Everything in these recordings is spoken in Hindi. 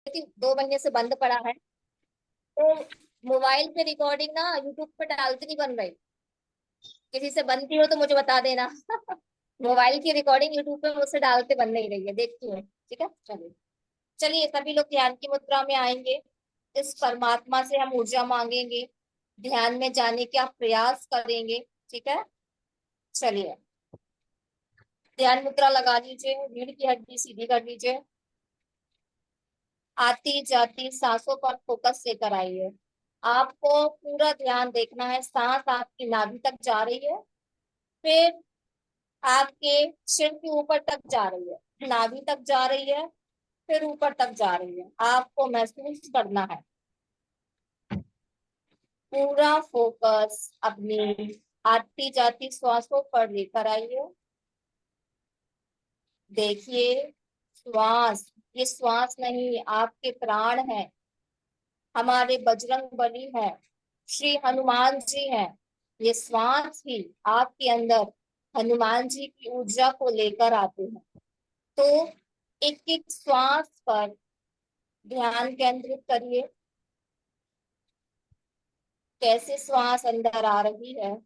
2 महीने से बंद पड़ा है। तो मोबाइल पे रिकॉर्डिंग ना यूट्यूब पे डालती नहीं बन रही। किसी से बनती हो तो मुझे बता देना। मोबाइल की रिकॉर्डिंग यूट्यूब पे मुझसे डालते बन नहीं रही है, देखती हूँ। ठीक है, चलिए। चलिए सभी लोग ध्यान की मुद्रा में आएंगे। इस परमात्मा से हम ऊर्जा मांगेंगे। ध्यान में जाने का प्रयास करेंगे। ठीक है, चलिए। ध्यान मुद्रा लगा लीजिए, रीढ़ की हड्डी सीधी कर लीजिए। आती जाती सांसों पर फोकस लेकर आइए। आपको पूरा ध्यान देखना है, सांस आपकी नाभि तक जा रही है, फिर आपके सिर के ऊपर तक जा रही है, नाभि तक जा रही है, फिर ऊपर तक जा रही है। आपको महसूस करना है। पूरा फोकस अपनी आती जाती श्वासों पर लेकर आइए। देखिए, श्वास, ये श्वास नहीं, आपके प्राण है। हमारे बजरंग बली है, श्री हनुमान जी हैं। ये श्वास ही आपके अंदर हनुमान जी की ऊर्जा को लेकर आते हैं। तो एक एक श्वास पर ध्यान केंद्रित करिए। कैसे श्वास अंदर आ रही है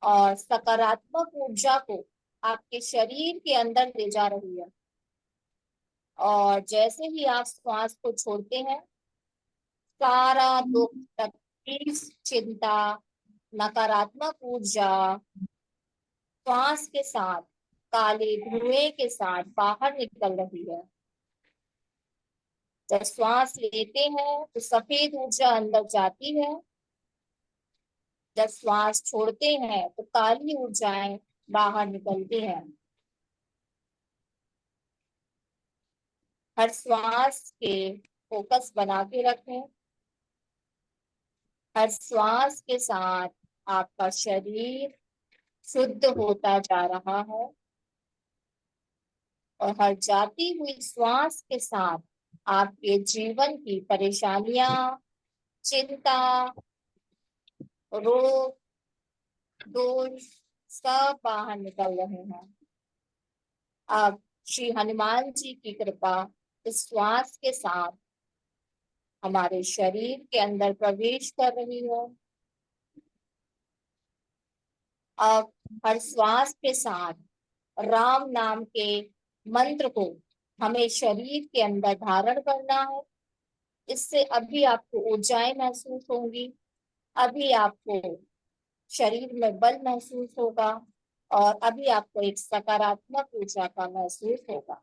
और सकारात्मक ऊर्जा को आपके शरीर के अंदर ले जा रही है। और जैसे ही आप श्वास को छोड़ते हैं, सारा दुख, तकलीफ, चिंता, नकारात्मक ऊर्जा श्वास के साथ, काले धुएं के साथ बाहर निकल रही है। जब श्वास लेते हैं तो सफेद ऊर्जा अंदर जाती है। जब श्वास छोड़ते हैं तो काली ऊर्जाएं बाहर निकलती हैं। हर श्वास के फोकस बना के रखें। हर श्वास के साथ आपका शरीर शुद्ध होता जा रहा है, और हर जाती हुई श्वास के साथ आपके जीवन की परेशानियां, चिंता, रोग, दोष सब बाहर निकल रहे हैं। अब श्री हनुमान जी की कृपा इस श्वास के साथ हमारे शरीर के अंदर प्रवेश कर रही है। अब हर श्वास के साथ राम नाम के मंत्र को हमें शरीर के अंदर धारण करना है। इससे अभी आपको ऊर्जाएं महसूस होंगी, अभी आपको शरीर में बल महसूस होगा, और अभी आपको एक सकारात्मक ऊर्जा का महसूस होगा,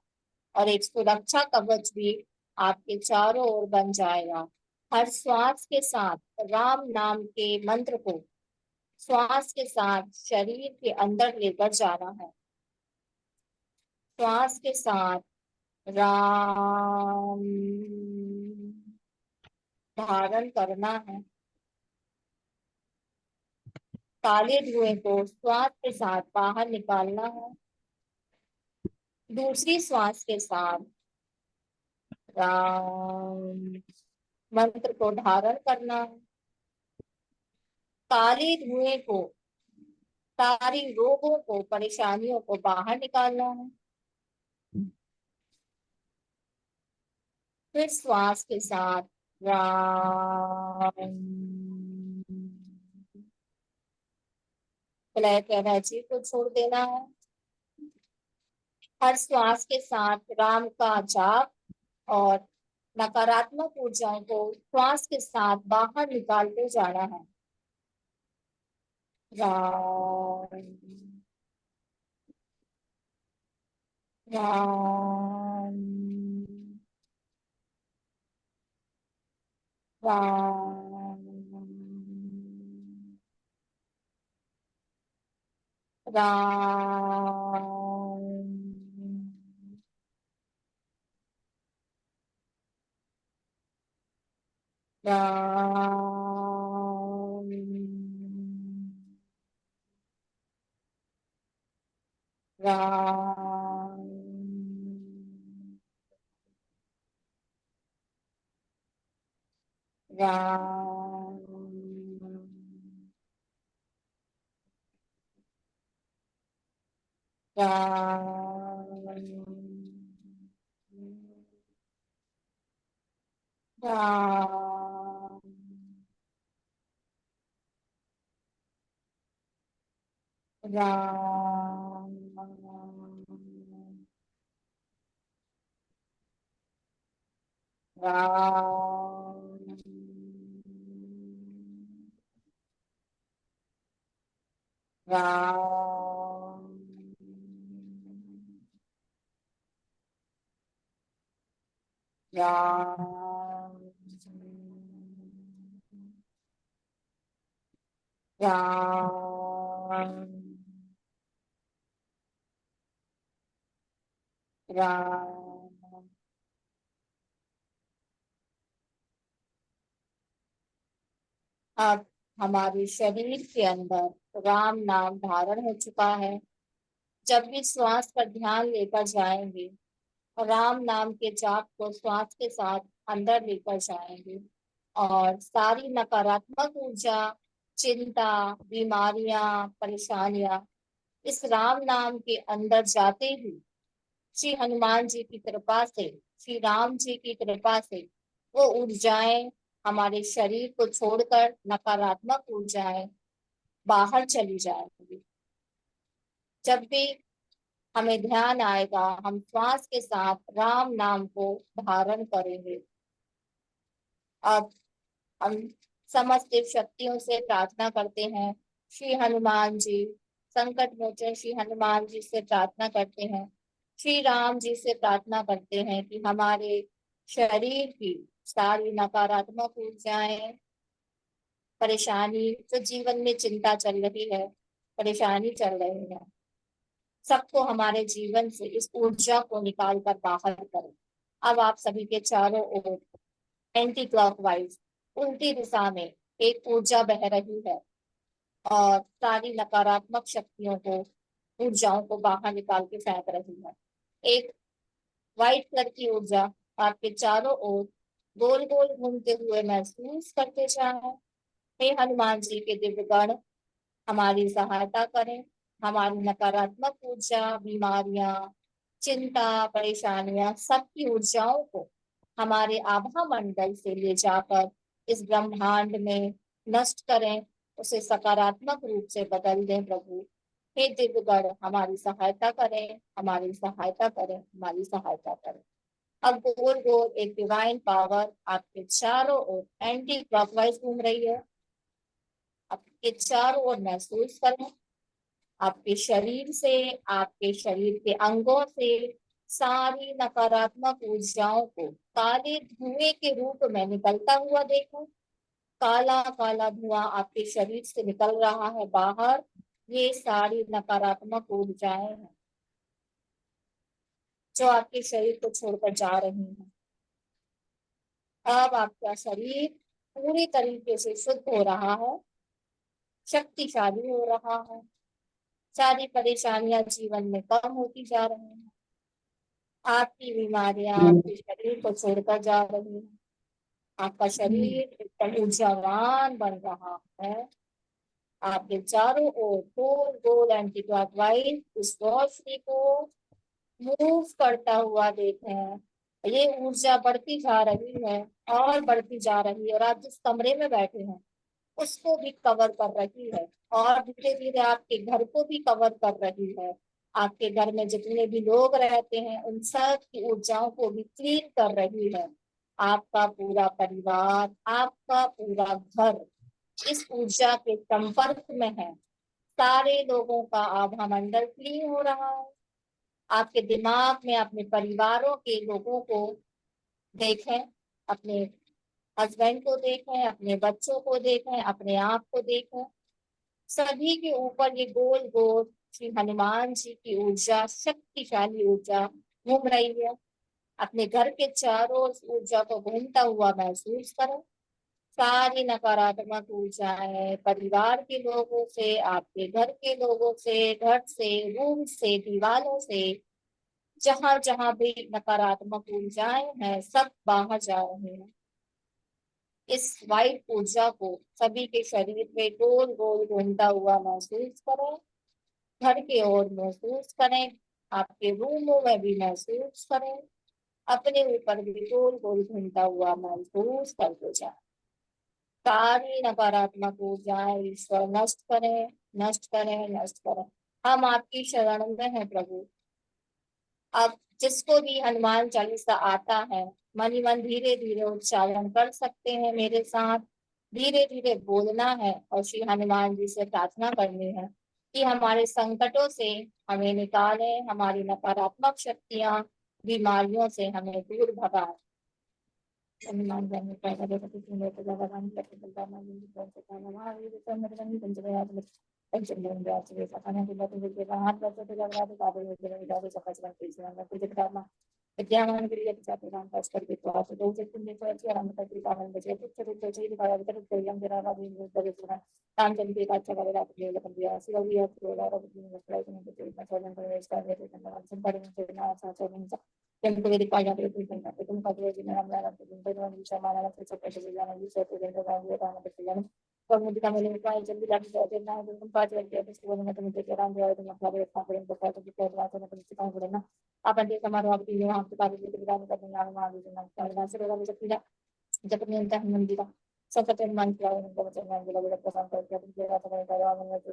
और एक सुरक्षा कवच भी आपके चारों ओर बन जाएगा। हर श्वास के साथ राम नाम के मंत्र को श्वास के साथ शरीर के अंदर लेकर जाना है। श्वास के साथ राम धारण करना है। काले धुएं को श्वास के साथ बाहर निकालना है। दूसरी श्वास के साथ राम मंत्र को धारण करना है। काले धुएं को, सारी रोगों को, परेशानियों को बाहर निकालना है। फिर श्वास के साथ राम, ब्लैक एनर्जी को छोड़ देना है। हर श्वास के साथ राम का जाप और नकारात्मक ऊर्जाओं को श्वास के साथ बाहर निकालते जाना है। राम, राम, राम, राम, राम, राम, राम, राम, राम राम राम राम राम राम राम। अब हमारे शरीर के अंदर राम नाम धारण हो चुका है। जब भी श्वास पर ध्यान लेकर जाएंगे, राम नाम के जाप को श्वास के साथ अंदर लेकर जाएंगे, और सारी नकारात्मक ऊर्जा, चिंता, बीमारियां, परेशानियां इस राम नाम के अंदर जाते ही श्री हनुमान जी की कृपा से, श्री राम जी की कृपा से वो ऊर्जाएं हमारे शरीर को छोड़कर नकारात्मक ऊर्जाएं बाहर चली जाएंगी। जब भी हमें ध्यान आएगा, हम श्वास के साथ राम नाम को धारण करेंगे। अब हम समस्त शक्तियों से प्रार्थना करते हैं। श्री हनुमान जी, संकट मोचन श्री हनुमान जी से प्रार्थना करते हैं, श्री राम जी से प्रार्थना करते हैं कि हमारे शरीर की सारी नकारात्मक ऊर्जाएं, परेशानी, जो जीवन में चिंता चल रही है, परेशानी चल रही है, सबको हमारे जीवन से इस ऊर्जा को निकाल कर बाहर करें। अब आप सभी के चारों ओर एंटी क्लॉकवाइज, उल्टी दिशा में एक ऊर्जा बह रही है, और सारी नकारात्मक शक्तियों को, ऊर्जाओं को बाहर निकाल के फेंक रही है। एक व्हाइट कलर की ऊर्जा आपके चारों ओर गोल गोल घूमते हुए महसूस करते जाए। हे हनुमान जी के दिव्य गण, हमारी सहायता करें। हमारी नकारात्मक ऊर्जा, बीमारियां, चिंता, परेशानियां, सबकी ऊर्जाओं को हमारे आभा मंडल से ले जाकर इस ब्रह्मांड में नष्ट करें, उसे सकारात्मक रूप से बदल दें प्रभु। हे दिव्यगण, हमारी सहायता करें, हमारी सहायता करें, हमारी सहायता करें। अब गोल गोल एक डिवाइन पावर आपके चारों ओर एंटी क्लॉकवाइज घूम रही है। आपके चारों ओर महसूस करें, आपके शरीर से, आपके शरीर के अंगों से सारी नकारात्मक ऊर्जाओं को काले धुएं के रूप में निकलता हुआ देखो। काला काला धुआं आपके शरीर से निकल रहा है बाहर। ये सारी नकारात्मक ऊर्जाएं हैं जो आपके शरीर को छोड़कर जा रही हैं। अब आपका शरीर पूरी तरीके से शुद्ध हो रहा है, शक्तिशाली हो रहा है। सारी परेशानियां जीवन में कम होती जा रही हैं। आपकी बीमारियां आपके शरीर को छोड़कर जा रही हैं। आपका शरीर एकदम ऊर्जावान बन रहा है। आपके चारों ओर गोल गोल एंटी क्लॉकवाइज इस रोशनी को मूव करता हुआ देखें। ये ऊर्जा बढ़ती जा रही है और बढ़ती जा रही है, और आप जिस कमरे में बैठे हैं उसको भी कवर कर रही है, और धीरे धीरे आपके घर को भी कवर कर रही है। आपके घर में जितने भी लोग रहते हैं उन सब की ऊर्जाओं को भी क्लीन कर रही है। आपका पूरा परिवार, आपका पूरा घर इस ऊर्जा के संपर्क में है। सारे लोगों का आभा मंडल क्लीन हो रहा है। आपके दिमाग में अपने परिवारों के लोगों को देखें, अपने हस्बैंड को देखें, अपने बच्चों को देखें, अपने आप को देखें। सभी के ऊपर ये गोल गोल श्री हनुमान जी की ऊर्जा, शक्तिशाली ऊर्जा घूम रही है। अपने घर के चारों ओर ऊर्जा को घूमता हुआ महसूस करो। सारी नकारात्मक ऊर्जाएं परिवार के लोगों से, आपके घर के लोगों से, घर से, रूम से, दीवारों से, जहां जहां भी नकारात्मक ऊर्जाएं हैं सब बाहर जा रहे हैं। इस वाइट ऊर्जा को सभी के शरीर पे गोल गोल घूमता हुआ महसूस करें। घर के ओर महसूस करें, आपके रूमों में भी महसूस करें। अपने ऊपर भी गोल गोल घूमता हुआ महसूस करते जाए। सारी नकारात्मक ऊर्जाएं ईश्वर नष्ट करें, नष्ट करें, नष्ट करें। हम आपकी शरण में हैं प्रभु। अब जिसको भी हनुमान चालीसा आता है, मन ही मन धीरे धीरे उच्चारण कर सकते हैं मेरे साथ। धीरे धीरे बोलना है और श्री हनुमान जी से प्रार्थना करनी है कि हमारे संकटों से हमें निकाले, हमारी नकारात्मक शक्तियां, बीमारियों से हमें दूर भगाए। हनुमान जाने पैदा देखते सुंदर तो ज्यादा काम करते चलता ना जिंदगी पर से खाना महावीर तो मेरे रंग पंचमे याद में पंचम दिन याद से खाना के बाद मुझे हाथ बच्चे तो लग रहा था काबे में मेरे दादी सफा चला के इसे मैं कुछ करना विद्यामान के लिए चाहते राम पास करके तो आप दो से तीन दिन तो अच्छी आराम करके काम बचे तो छोटे छोटे दिखाया तो प्रोग्राम जरा का भी बड़े पूरा काम चल के अच्छा करे रात के लग दिया सिवा भी है तो और भी मतलब नहीं तो मैं थोड़ा सा इसका है तो मैं बड़े में ना अच्छा अच्छा yang boleh dipelajari itu tentang itu muka dua jenis amalan itu dengan bisa mana lah sesuatu yang bisa terjadi dalam dua tahun berjalan. Kemudian kami lupa jadi lagi ada nah itu tempat yang dia bisa dengan teman teman dia itu masalah yang paling besar itu kita adalah teman teman kita boleh apa dia kemarin waktu ini हम kita bisa kita dengan malu dengan karena segala bisa tidak dapat minta mendidak seperti mantra yang kita macam yang kita pesan kerja kita akan kita mengajar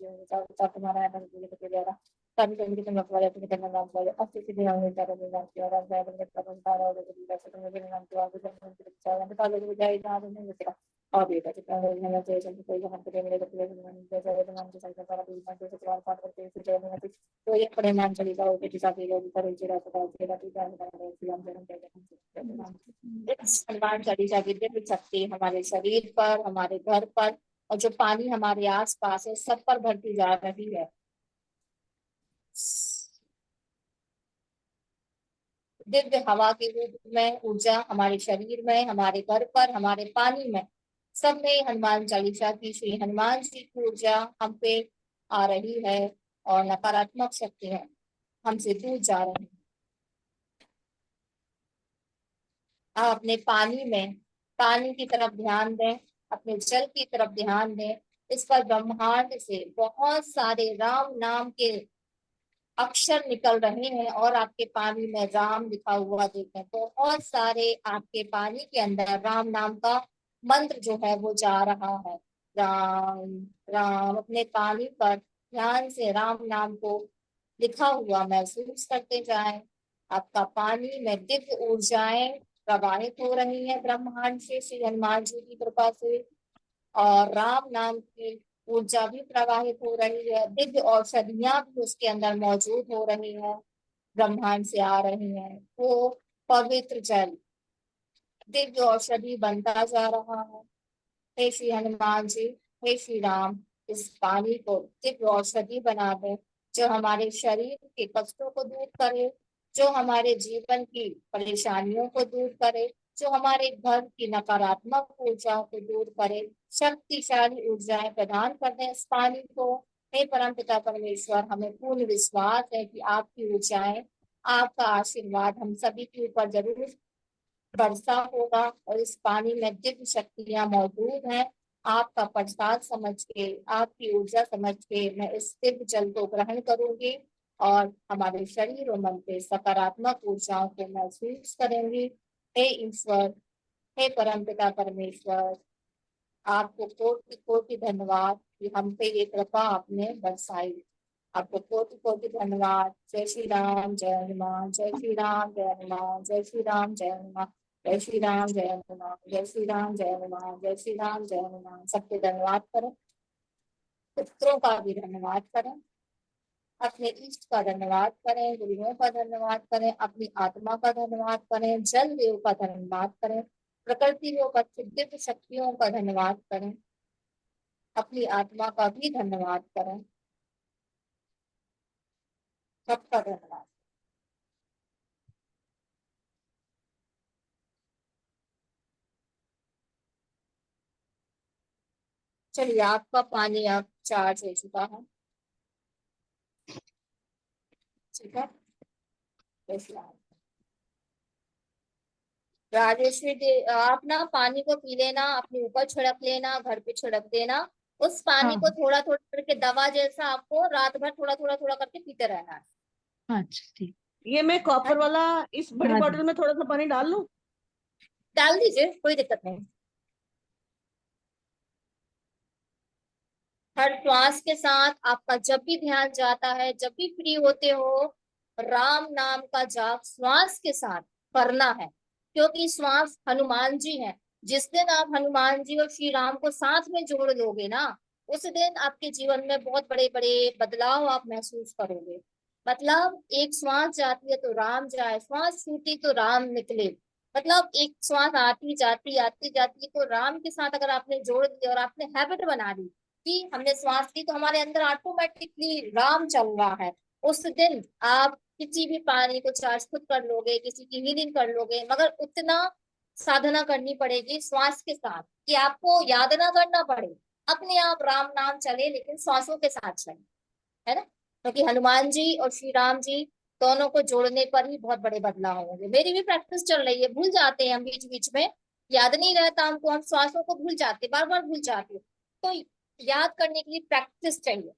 kita kita kemarin ada juga kita kami kami kita melakukan itu kita melakukan pasti kita yang minta dan minta orang saya kita sementara udah kita ketemu dengan Tuhan kita kita nanti kalau kita itu ada nih kita oh beda kita dengan saya kita jangan kita mereka kita dengan saya dengan kita para di mana kita keluar pada kita sudah mengerti तो ये परिणाम चलेगा वो किसी का भी लोग करें चिरा तो चिरा तो जान करें फिल्म जन्म करें इस हनुमान चालीसा की दिव्य शक्ति हमारे शरीर पर, हमारे घर पर और जो पानी हमारे आस पास है सब पर भरती जा रही है। दिव्य हवा के रूप में ऊर्जा हमारे शरीर में, हमारे घर पर, हमारे पानी में, सब में हनुमान चालीसा की श्री हनुमान जी की ऊर्जा हम पे आ रही है और नकारात्मक शक्तियां हमसे दूर जा रही हैं। आप अपने पानी में, पानी की तरफ ध्यान दें, अपने जल की तरफ ध्यान दें। इस पर ब्रह्मांड से बहुत सारे राम नाम के अक्षर निकल रहे हैं और आपके पानी में राम लिखा हुआ देखें। बहुत सारे आपके पानी के अंदर राम नाम का मंत्र जो है वो जा रहा है। राम राम अपने पानी पर ध्यान से राम नाम को लिखा हुआ महसूस करते जाएं। आपका पानी में दिव्य ऊर्जाएं प्रवाहित हो रही है ब्रह्मांड से श्री हनुमान जी की कृपा से और राम नाम की ऊर्जा भी प्रवाहित हो रही है। दिव्य औषधियां भी उसके अंदर मौजूद हो रही है, ब्रह्मांड से आ रही है। वो पवित्र जल दिव्य औषधि बनता जा रहा है। हे श्री हनुमान जी, हे श्री राम, इस पानी को दिव्य औषधि बना दे जो हमारे शरीर के कष्टों को दूर करे, जो हमारे जीवन की परेशानियों को दूर करे, जो हमारे घर की नकारात्मक ऊर्जाओं को दूर करे, शक्तिशाली ऊर्जाएं प्रदान कर दे इस पानी को। हे परमपिता परमेश्वर, हमें पूर्ण विश्वास है कि आपकी ऊर्जाएं, आपका आशीर्वाद हम सभी के ऊपर जरूर वर्षा होगा और इस पानी में दिव्य शक्तियां मौजूद हैं। आपका प्रसाद समझ के, आपकी ऊर्जा समझ के मैं इस दिव्य जल को ग्रहण करूंगी और हमारे शरीर और मन पे सकारात्मक ऊर्जाओं को महसूस करेंगी। हे ईश्वर, हे परमपिता परमेश्वर, आपको कोटि कोटि धन्यवाद कि हम पे ये कृपा आपने बरसाई। आपको कोटि कोटि धन्यवाद। जय श्री राम, जय हनुमान, जय श्री राम, जय हनुमान, जय श्री राम, जय हनुमान, जय श्री राम, जय हनुमान, जय श्री राम, जय हनुमान, जय श्री राम, जय हनुमान। सबके धन्यवाद करें, पुत्रों का भी धन्यवाद करें, अपने इष्ट का धन्यवाद करें, गुरुओं का धन्यवाद करें, अपनी आत्मा का धन्यवाद करें, जल देव का धन्यवाद करें, प्रकृति योग दिव्य शक्तियों का धन्यवाद करें, अपनी आत्मा का भी धन्यवाद करें, सबका धन्यवाद। चलिए, आपका पानी अब चार्ज हो चुका है। ठीक है, राजेश्वरी आप ना पानी को पी लेना, अपने ऊपर छिड़क लेना, घर पे छिड़क देना। उस पानी को हाँ थोड़ा थोड़ा करके दवा जैसा आपको रात भर थोड़ा थोड़ा थोड़ा करके पीते रहना है। अच्छा ठीक। ये मैं कॉपर वाला इस बड़ी हाँ जी। बॉटल में थोड़ा सा पानी डाल लूं? डाल दीजिए, कोई दिक्कत नहीं। हर श्वास के साथ आपका जब भी ध्यान जाता है, जब भी फ्री होते हो, राम नाम का जाप श्वास के साथ करना है, क्योंकि श्वास हनुमान जी है। जिस दिन आप हनुमान जी और श्री राम को साथ में जोड़ लोगे ना, उस दिन आपके जीवन में बहुत बड़े बड़े बदलाव आप महसूस करोगे। मतलब एक श्वास जाती है तो राम जाए, श्वास छूटी तो राम निकले। मतलब एक श्वास आती जाती आती जाती तो राम के साथ अगर आपने जोड़ दिया और आपने हैबिट बना ली कि हमने श्वास ली, तो हमारे अंदर ऑटोमेटिकली राम चल रहा है। उस दिन आप किसी भी पानी को चार्ज खुद कर लोगे, किसी की हीलिंग कर लोगे, मगर उतना साधना करनी पड़ेगी श्वास के साथ कि आपको याद ना करना पड़े, अपने आप राम नाम चले, लेकिन श्वासों के साथ चले, है ना। क्योंकि हनुमान जी और श्री राम जी दोनों को जोड़ने पर ही बहुत बड़े बदलाव होंगे। मेरी भी प्रैक्टिस चल रही है, भूल जाते हैं हम बीच बीच में, याद नहीं रहता हमको, हम श्वासों को भूल जाते, बार बार भूल जाते, तो याद करने के लिए प्रैक्टिस चाहिए।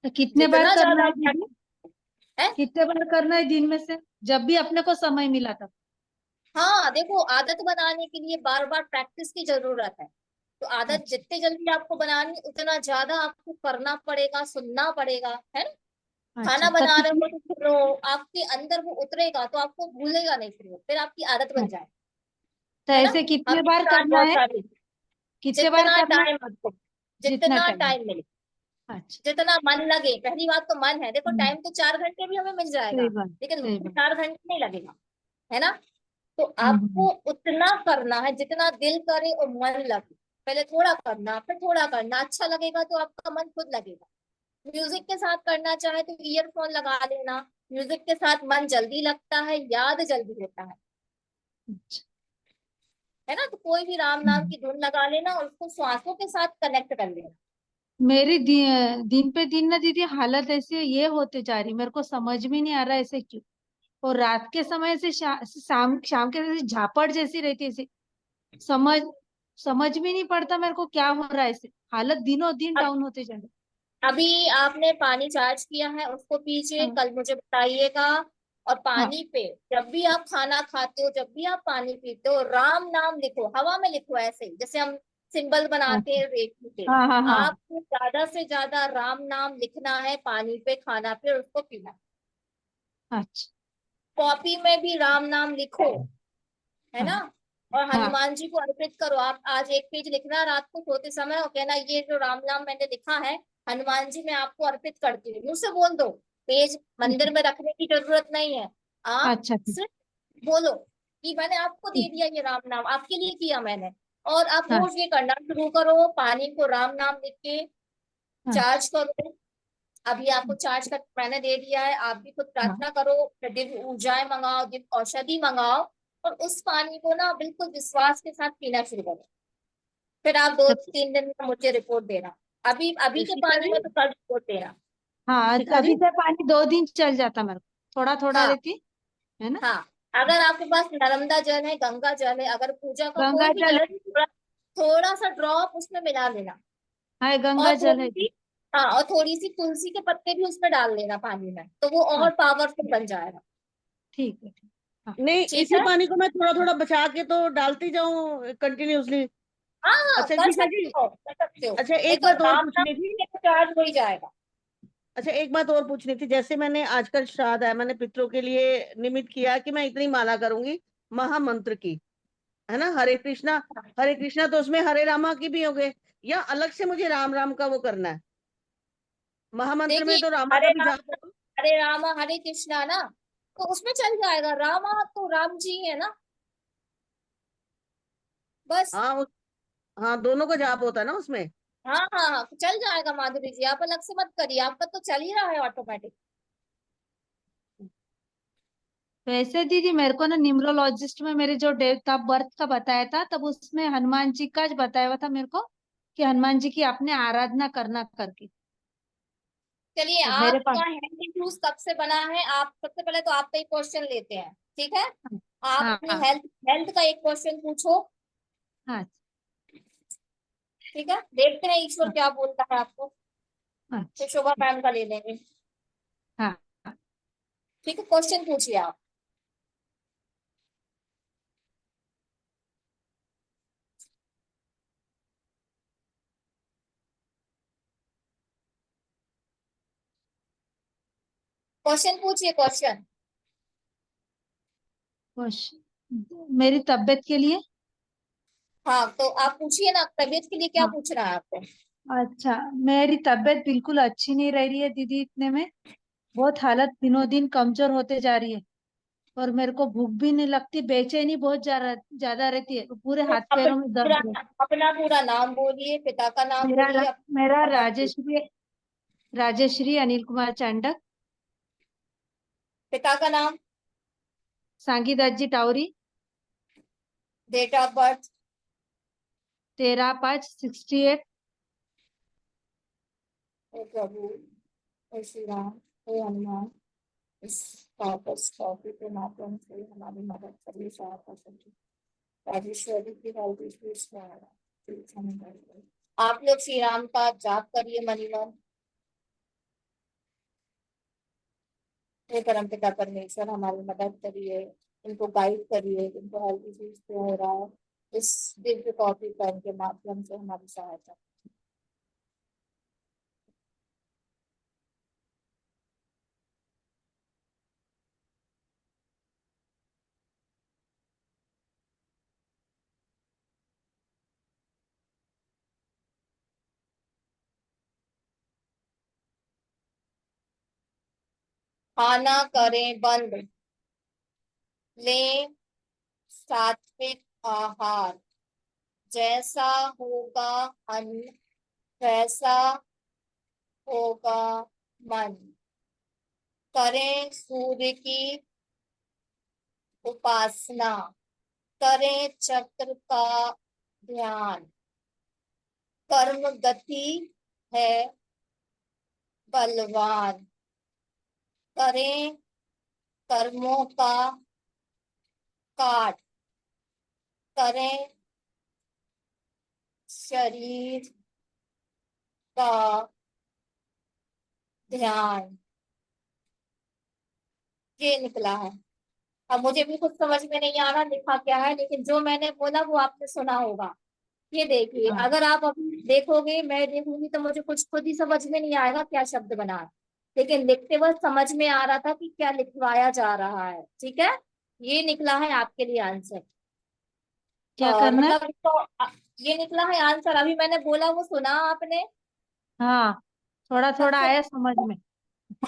तो कितने बार जितना करना ज्यादा है आप दीदी? है। कितने बार करना है दिन में से, जब भी अपने को समय मिला तब? हाँ देखो, आदत बनाने के लिए बार बार प्रैक्टिस की जरूरत है। तो आदत अच्छा। जितने जल्दी आपको बनानी, उतना ज्यादा आपको करना पड़ेगा, सुनना पड़ेगा, है ना। अच्छा खाना तो बना रहे कितने? हो तो सुनो, आपके अंदर वो उतरेगा तो आपको भूलेगा नहीं, फिर आपकी आदत बन जाए, तो है ना। ऐसे कितने हमने बार किसान करना बहुत है? सारी, कितने बार जितना करना है? टाइम आपको, जितना जितना टाइम। टाइम मिले, अच्छा। जितना मन लगे। पहली बात तो मन है, देखो हम्म, टाइम तो 4 घंटे भी हमें मिल सही जाएगा, बात। लेकिन सही मन बात। 4 घंटे नहीं लगेगा, है ना। तो हम्म। आपको उतना करना है जितना दिल करे और मन लगे। पहले थोड़ा करना, फिर थोड़ा करना, अच्छा लगेगा तो आपका मन खुद लगेगा। म्यूजिक के साथ करना चाहे तो ईयरफोन लगा लेना, म्यूजिक के साथ मन जल्दी लगता है, याद जल्दी होता अच्छा। है ना। तो कोई भी राम नाम हम्म। की धुन लगा लेना और उसको श्वासों के साथ कनेक्ट कर लेना। मेरी दिन पे दिन ना दीदी हालत ऐसे ये होते जा रही, मेरे को समझ में नहीं आ रहा ऐसे क्यों। और रात के समय से शाम शाम के जैसे झापड़ जैसी रहती है ऐसे। समझ समझ में नहीं पड़ता मेरे को क्या हो रहा है ऐसे। हालत दिनों दिन अब डाउन होते जा रही। अभी आपने पानी चार्ज किया है, उसको पीजिए, हाँ। कल मुझे बताइएगा। और हाँ। पानी पे, जब भी आप खाना खाते हो, जब भी आप पानी पीते हो, राम नाम लिखो, हवा में लिखो, ऐसे ही जैसे हम सिंबल बनाते अच्छा। हैं रेखी पे। हाँ हाँ हाँ। आपको ज्यादा से ज्यादा राम नाम लिखना है पानी पे, खाना पे, और उसको पीना है। अच्छा। कॉपी में भी राम नाम लिखो, है हाँ ना। और हाँ। हनुमान जी को अर्पित करो। आप आज एक पेज लिखना रात को सोते समय, और कहना ये जो राम नाम मैंने लिखा है, हनुमान जी मैं आपको अर्पित करती हूँ, मुंह से बोल दो। पेज ठीक मंदिर है। में रखने की जरूरत नहीं है। आप अच्छा ठीक। सिर्फ बोलो कि मैंने आपको दे ठीक। दिया ये राम नाम, आपके लिए किया मैंने। और आप हाँ रोज ये करना शुरू करो, पानी को राम नाम लिख के हाँ। चार्ज करो। अभी आपको चार्ज कर मैंने दे दिया है, आप भी खुद हाँ। प्रार्थना करो, दिव्य ऊर्जाएं मंगाओ, दिव्य औषधि मंगाओ, और उस पानी को ना बिल्कुल विश्वास के साथ पीना शुरू करो। फिर आप दो तो- तीन दिन में मुझे रिपोर्ट देना। अभी अभी के शिखा पानी जी, में तो कल रिपोर्ट देना। हाँ शिखा जी, अभी से पानी 2 दिन चल जाता मेरे को, थोड़ा थोड़ा हाँ लेती है ना। हाँ। अगर आपके पास नर्मदा जल है, गंगा जल है, अगर पूजा का कोई गंगा भी जल जल है, है। थोड़ा थोड़ा सा ड्रॉप उसमें मिला लेना। हाँ गंगा और जल थोड़ी है। सी, हाँ, और थोड़ी सी तुलसी के पत्ते भी उसमें डाल लेना पानी में, तो वो हाँ और पावरफुल बन जाएगा। ठीक है ठीक। हाँ नहीं ठीक इसी है। पानी को मैं थोड़ा थोड़ा बचा के तो डालती जाऊं कंटिन्यूअसली? हाँ हाँ, अच्छा कर शिखा जी, सकते हो, कर सकते हो। अच्छा एक देखो बात और राम नाम पूछनी थी। से तो चार्ज हो ही जाएगा। अच्छा एक बात और पूछनी थी, जैसे मैंने आजकल श्राद्ध है, मैंने पितरों के लिए निमित्त किया कि मैं इतनी माला करूंगी महामंत्र की, है ना, हरे कृष्णा। हरे कृष्णा तो उसमें हरे रामा की भी हो गए, या अलग से मुझे राम राम का वो करना है? महामंत्र में देखिए, तो रामा हरे का भी राम, जाप होगा। हरे रामा हरे कृष्णा ना, तो उसमें चल जाएगा, रामा तो राम जी है ना, बस। हाँ हाँ दोनों का जाप होता है ना उसमें। हाँ हाँ हाँ, चल जाएगा माधुरी जी, आप अलग से मत करिए, आपका तो चल ही रहा है ऑटोमेटिक। वैसे दीदी मेरे को ना न्यूमरोलॉजिस्ट में मेरे जो डेट ऑफ बर्थ का बताया था, तब उसमें हनुमान जी का बताया हुआ था मेरे को कि हनुमान जी की आपने आराधना करना करके। चलिए, तो मेरे पास। आपका हेल्थ इश्यूज कब से बना है, आप सबसे पहले तो आपका एक क्वेश्चन लेते हैं, ठीक है। आप हाँ अपनी हाँ हेल्थ हेल्थ का एक क्वेश्चन पूछो, हाँ ठीक है। देखते हैं ईश्वर हाँ क्या बोलता है आपको। हाँ फिर शोभा मैम का ले लेंगे। हाँ हाँ। ठीक है, क्वेश्चन पूछिए आप। क्वेश्चन पूछिए, क्वेश्चन। मेरी तबीयत के लिए। हाँ, तो आप पूछिए ना, तबीयत के लिए क्या हाँ, पूछ रहा है आपको? अच्छा, मेरी तबीयत बिल्कुल अच्छी नहीं रह रही है दीदी, इतने में बहुत हालत दिनों दिन कमजोर होते जा रही है। और मेरे को भूख भी नहीं लगती, बेचैनी बहुत ज्यादा रहती है, पूरे तो हाथ पैरों में पूरा, दर्द है। अपना पूरा नाम बोलिए, पिता का नाम मेरा बोलिए, मेरा और नाम बोलिए। राजेश्री अनिल कुमार चांडक। पिता का नाम। सांगी दज्जी टावरी। Date of birth. 13/5/68। हे प्रभु, हे श्री राम, हे हनुमान, इस वापस कॉपी के माध्यम से हमारी मदद करिए, सहायता करिए। राजेश्वरी की हेल्थ इश्यूज में आ रहा है। आप लोग श्री राम का जाप करिए मनीमन। हे परमपिता परमेश्वर, हमारी मदद करिए, इनको गाइड करिए, इनको हेल्थ इश्यूज पे हो रहा है, इस दिव्य कॉपी पेन के माध्यम से हमारी सहायता। खाना करें बंद, लें सात्विक आहार, जैसा होगा अन्न वैसा होगा मन। करें सूर्य की उपासना, करें चक्र का ध्यान। कर्म गति है बलवान, करें कर्मों का काट, करें शरीर का ध्यान। ये निकला है। अब मुझे भी कुछ समझ में नहीं आ रहा लिखा क्या है, लेकिन जो मैंने बोला वो आपने सुना होगा। ये देखिए, हाँ, अगर आप अभी देखोगे, मैं देखूंगी, तो मुझे कुछ खुद ही समझ में नहीं आएगा क्या शब्द बना है। लेकिन लिखते वक्त समझ में आ रहा था कि क्या लिखवाया जा रहा है। ठीक है, ये निकला है आपके लिए आंसर। क्या करना है? मतलब तो ये निकला है आंसर, अभी मैंने बोला वो सुना आपने? हाँ, थोड़ा थोड़ा सबसे आया समझ में।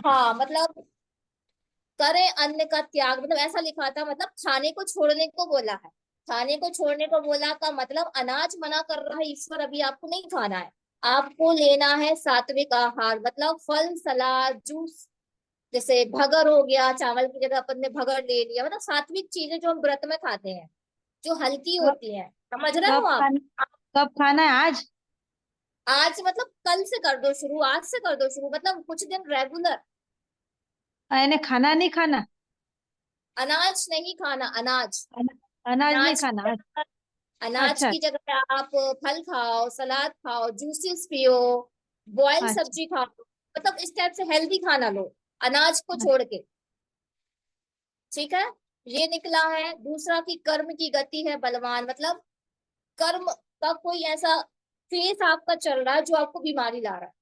हाँ, मतलब करें अन्न का त्याग, मतलब ऐसा लिखा था, मतलब खाने को छोड़ने को बोला है। खाने को छोड़ने को बोला का मतलब अनाज मना कर रहा है ईश्वर, अभी आपको नहीं खाना है। आपको लेना है सात्विक आहार, मतलब फल सलाद जूस। जैसे भगर हो गया, चावल की जगह अपन ने भगर ले लिया, मतलब सात्विक चीजें जो हम व्रत में खाते हैं, जो हल्की कब होती हैं। समझ रहे कब हो आप? खाना कब खाना है आज? आज मतलब कल से कर दो शुरू, आज से कर दो शुरू, मतलब कुछ दिन रेगुलर। यानी खाना नहीं खाना? अनाज नहीं खाना, अनाज। अनाज नहीं अनाज खाना आज? अनाज अच्छा, की जगह आप फल खाओ, सलाद खाओ, जूसेस पियो, बॉयल अच्छा, सब्जी खाओ, मतलब इस टाइप से हेल्दी खाना लो, अनाज को अच्छा। छोड़ के। ठीक है, ये निकला है। दूसरा की कर्म की गति है बलवान, मतलब कर्म का कोई ऐसा फेस आपका चल रहा है जो आपको बीमारी ला रहा है।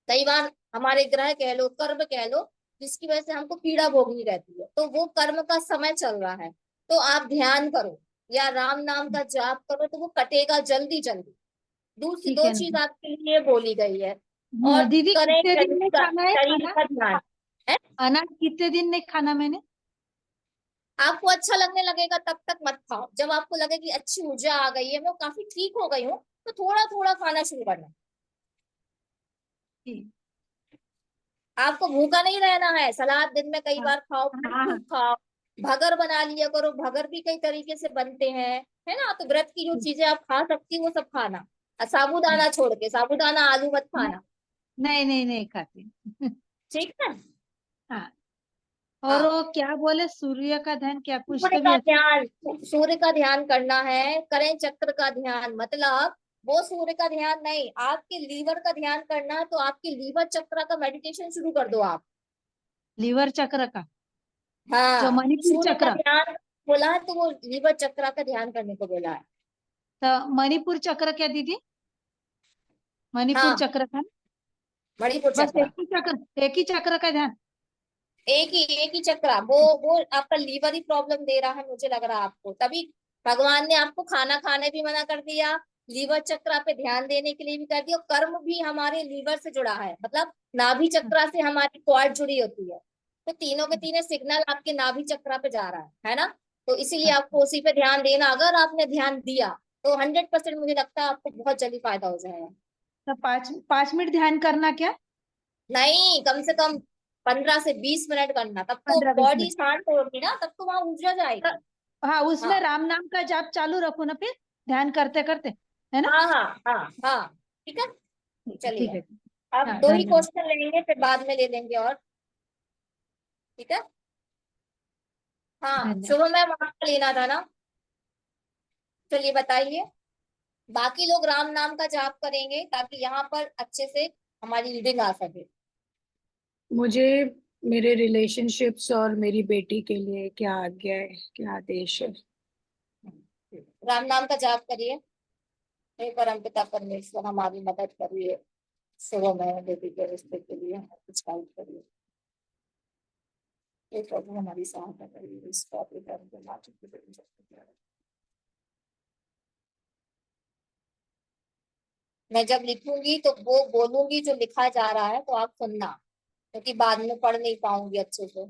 कई बार हमारे ग्रह कह लो, कर्म कह लो, जिसकी वजह से हमको पीड़ा भोगनी रहती है, तो वो कर्म का समय चल रहा है। तो आप ध्यान करो या राम नाम का जाप करो, तो वो कटेगा जल्दी जल्दी। दूसरी ठीक दो है चीज ना। आपके लिए बोली गई है। हाँ, और दीदी करें कितने दिन नहीं खाना है शरीर खाना? का ध्यान है। अनाज कितने दिन नहीं खाना मैंने? आपको अच्छा लगने लगेगा तब तक मत खाओ, जब आपको लगे कि अच्छी ऊर्जा आ गई है, मैं काफी ठीक हो गई हूँ, तो थोड़ा थोड़ा खाना शुरू करना। ठीक। आपको भूखा नहीं रहना है, सलाद दिन में कई हाँ, बार खाओ, फल हाँ, खूब खाओ। भगर बना लिया करो, भगर भी कई तरीके से बनते हैं, है ना? तो व्रत की जो ठीक। चीजें आप खा सकती हो वो सब खाना। और हाँ, साबूदाना छोड़ के, साबूदाना आलू मत नहीं, खाना। नहीं, नहीं, नहीं खाती। ठीक है। हाँ। और हाँ, वो क्या बोले, सूर्य का ध्यान क्या कुछ सूर्य तो भी का है? ध्यान, सूर्य का ध्यान करना है, करें चक्र का ध्यान, मतलब वो सूर्य का ध्यान नहीं, आपके लीवर का ध्यान करना है, तो आपके लीवर चक्र का मेडिटेशन शुरू कर दो आप। लीवर चक्र का, जो हाँ, मणिपुर सूर्य का चक्र, ध्यान बोला है तो वो लीवर चक्र का ध्यान करने को बोला है। तो मणिपुर चक्र क्या दीदी? मणिपुर हाँ, चक्र का, मणिपुर बस चक्र, एक ही चक्र का ध्यान। एक ही चक्र, वो आपका लीवर ही प्रॉब्लम दे रहा है, मुझे लग रहा है आपको, तभी भगवान ने आपको खाना खाने भी मना कर दिया, लीवर चक्र पे ध्यान देने के लिए भी कर दिया, और कर्म भी हमारे लीवर से जुड़ा है, मतलब नाभि चक्र से हमारी कॉर्ड जुड़ी होती है, तो तीनों के तीनों सिग्नल आपके नाभि चक्र पे जा रहा है ना। तो इसीलिए आपको उसी पे ध्यान देना, अगर आपने ध्यान दिया तो 100% मुझे लगता है आपको बहुत जल्दी फायदा हो जाएगा। तो 5 मिनट ध्यान करना क्या? नहीं, कम से कम 15 से 20 मिनट करना, तब तो 15-20 मिनट। बॉडी शांत होगी ना, तब तो वहां ऊर्जा जाएगी। हाँ, उसमें हाँ, राम नाम का जाप चालू रखो ना, फिर ध्यान करते करते, है ना? हाँ, हाँ, हाँ, हाँ, ठीक है। ठीक चलिए, है। अब हाँ, दो ही धन्यवाद। क्वेश्चन लेंगे, फिर बाद में ले लेंगे और, ठीक है। हाँ, धन्यवाद। शुभ मैम आपका लेना था ना, चलिए बताइए। बाकी लोग राम नाम का जाप करेंगे ताकि यहाँ पर अच्छे से हमारी रीडिंग आ सके। मुझे मेरे रिलेशनशिप्स और मेरी बेटी के लिए क्या आज्ञा है, क्या आदेश है? राम नाम का जाप करिए। हे परम पिता परमेश्वर, हमारी मदद करिए, शुभ मैम बेटी के रिश्ते के लिए कुछ हेल्प करिए, हे प्रभु हमारी सहायता करिए, इस टॉपिक पर माचिस की जरूरत है। मैं जब लिखूंगी तो वो बोलूंगी जो लिखा जा रहा है, तो आप सुनना, क्योंकि बाद में पढ़ नहीं पाऊंगी अच्छे से।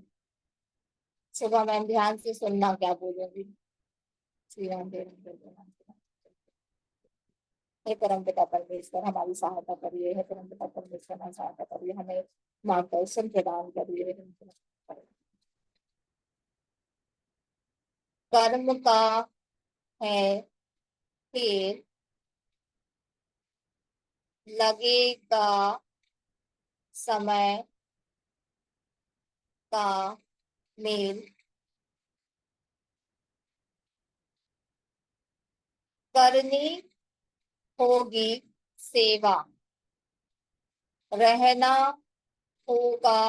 सुबह मैम ध्यान से सुनना क्या बोलूंगी। श्री राम जय राम जय जय राम। हे परम पिता परमेश्वर हमारी सहायता करिए, हे परम पिता परमेश्वर हमारी सहायता करिए, हमें मार्गदर्शन प्रदान करिए। कर्म का है फिर लगेगा समय का मेल, करनी होगी सेवा, रहना होगा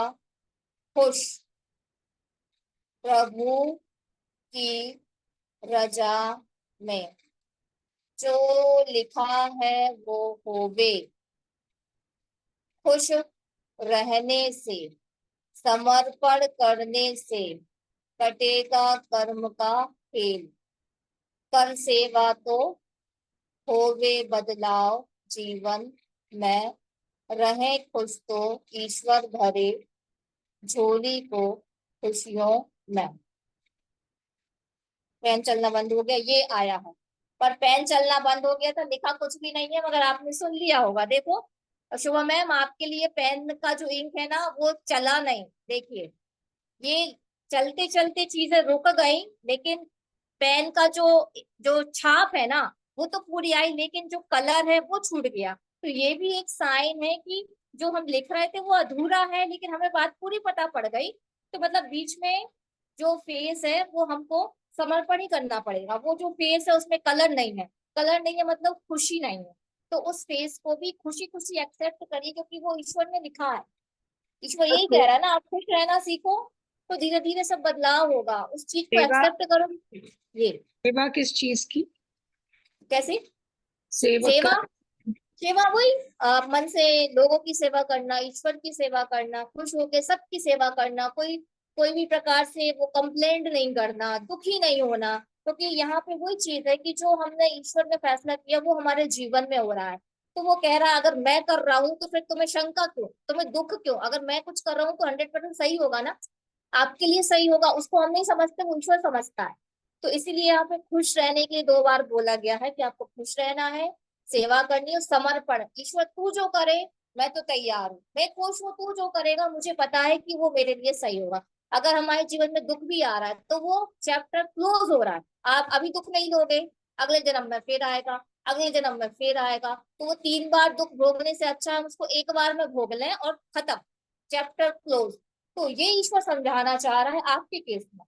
खुश, प्रभु की रजा में, जो लिखा है वो होवे, खुश रहने से, समर्पण करने से कटेगा कर्म का खेल, कर सेवा तो होवे बदलाव जीवन में, रहे खुश तो ईश्वर भरे झोली को खुशियों में। पेन चलना बंद हो गया, ये आया है, पर पेन चलना बंद हो गया था, लिखा कुछ भी नहीं है, मगर आपने सुन लिया होगा, देखो। और शुभ मैम आपके लिए पेन का जो इंक है ना वो चला नहीं, देखिए, ये चलते चलते चीजें रुक गई, लेकिन पेन का जो जो छाप है ना वो तो पूरी आई, लेकिन जो कलर है वो छूट गया, तो ये भी एक साइन है कि जो हम लिख रहे थे वो अधूरा है, लेकिन हमें बात पूरी पता पड़ गई, तो मतलब बीच में जो फेस है वो हमको समर्पण ही करना पड़ेगा, वो जो फेस है उसमें कलर नहीं है, कलर नहीं है मतलब खुशी नहीं है, तो उस फेस को भी खुशी खुशी एक्सेप्ट करिए, क्योंकि वो ईश्वर ने लिखा है, ईश्वर यही कह रहा है ना, आप खुश रहना सीखो, तो धीरे धीरे सब बदलाव होगा, उस चीज को सेवा, एक्सेप्ट करो। ये सेवा किस चीज की? कैसे? सेवक का। सेवा, सेवा वही मन से लोगों की सेवा करना, ईश्वर की सेवा करना, खुश होकर सबकी सेवा करना, कोई कोई भी प्रकार से वो कंप्लेंट नहीं करना, दुखी नहीं होना, क्योंकि यहाँ पे वही चीज है कि जो हमने ईश्वर ने फैसला किया वो हमारे जीवन में हो रहा है, तो वो कह रहा है अगर मैं कर रहा हूँ तो फिर तुम्हें शंका क्यों, तुम्हें दुख क्यों, अगर मैं कुछ कर रहा हूँ तो 100% सही होगा ना, आपके लिए सही होगा, उसको हम नहीं समझते, वो ईश्वर समझता है। तो इसीलिए यहाँ पे खुश रहने के लिए 2 बार बोला गया है कि आपको खुश रहना है, सेवा करनी है, समर्पण, ईश्वर तू जो करे मैं तो तैयार हूँ, मैं खुश हूँ, तू जो करेगा मुझे पता है कि वो मेरे लिए सही होगा। अगर हमारे जीवन में दुख भी आ रहा है तो वो चैप्टर क्लोज हो रहा है, आप अभी दुख नहीं लोगे, अगले जन्म में फिर आएगा, अगले जन्म में फिर आएगा, तो वो 3 बार दुख भोगने से अच्छा है उसको एक बार में भोग लें और खत्म, चैप्टर क्लोज। तो ये ईश्वर समझाना चाह रहा है आपके केस में।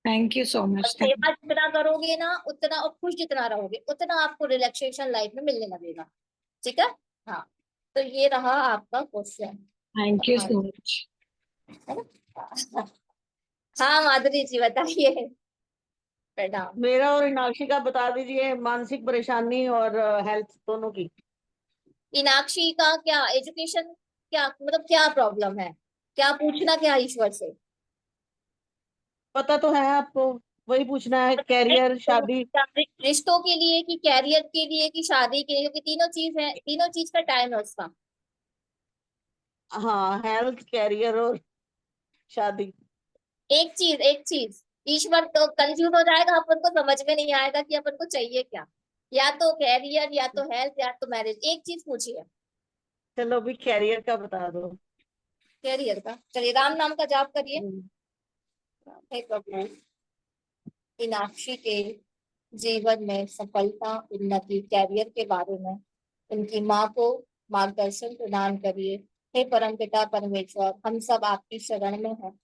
थैंक यू सो और मच। सेवा जितना करोगे ना उतना, और खुश जितना रहोगे उतना आपको रिलैक्सेशन लाइफ में मिलने लगेगा। ठीक है। हाँ, तो ये रहा आपका question. Thank you so much. हाँ माधुरी जी बताइए। प्रणाम। मेरा और मीनाक्षी का बता दीजिए, मानसिक परेशानी और हेल्थ दोनों की। मीनाक्षी का क्या एजुकेशन, क्या मतलब क्या प्रॉब्लम है, क्या पूछना क्या है ईश्वर से? पता तो है आपको, वही पूछना है, कैरियर, शादी। रिश्तों के लिए कि कैरियर के लिए कि शादी के लिए, क्योंकि तीनों चीज है, तीनों चीज का टाइम है उसका। हाँ, हेल्थ, कैरियर और शादी। एक चीज, ईश्वर तो कंफ्यूज हो जाएगा, अपन को समझ में नहीं आएगा कि अपन को चाहिए क्या, या तो कैरियर या तो हेल्थ या तो मैरिज, एक चीज पूछिए। चलो अभी कैरियर का बता दो। कैरियर का चलिए, राम नाम का जाप करिए। हम्म, हे प्रभु, मीनाक्षी के जीवन में सफलता, उन्नति, कैरियर के बारे में उनकी माँ को मार्गदर्शन प्रदान करिए। हे परमपिता परमेश्वर, हम सब आपकी शरण में हैं।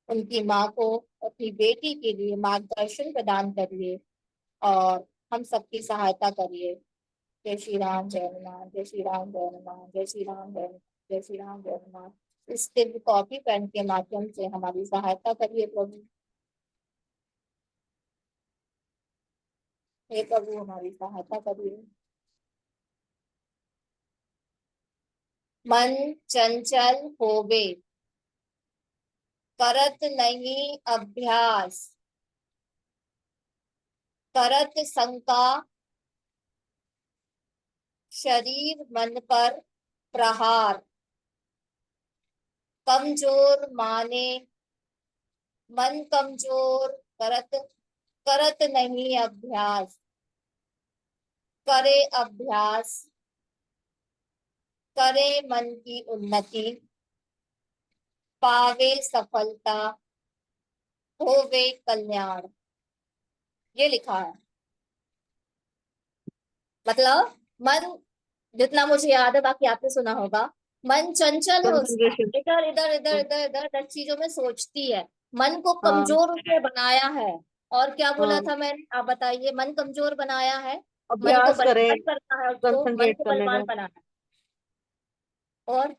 उनकी माँ को अपनी बेटी के लिए मार्गदर्शन प्रदान करिए और हम सबकी सहायता करिए। जय श्री राम, जय हनुमान, जय श्री राम, जय हनुमान, जय श्री राम, जय हनुमान, जय श्री राम, जय हनुमान। इस दिव्य कॉपी पेन के माध्यम से हमारी सहायता करिए प्रभु। हे प्रभु हमारी सहायता करिए। मन चंचल होवे, करत नहीं अभ्यास, करत शंका, शरीर मन पर प्रहार, कमजोर माने मन कमजोर, करत करत नहीं अभ्यास, करे अभ्यास, करे मन की उन्नति, पावे सफलता, होवे कल्याण। ये लिखा है। मतलब मन, जितना मुझे याद है, बाकी आपने सुना होगा, मन चंचल है उसका, कंसंट्रेशन। इधर इधर इधर इधर इधर इधर चीजों में सोचती है। मन को हाँ कमजोर उसने बनाया है। और क्या बोला हाँ, था मैंने, आप बताइए, मन कमजोर बनाया है, मन को अभ्यास करे, बलवान करना है, उसको मन कंसंट्रेट को करने बलवान का। बनाना है। और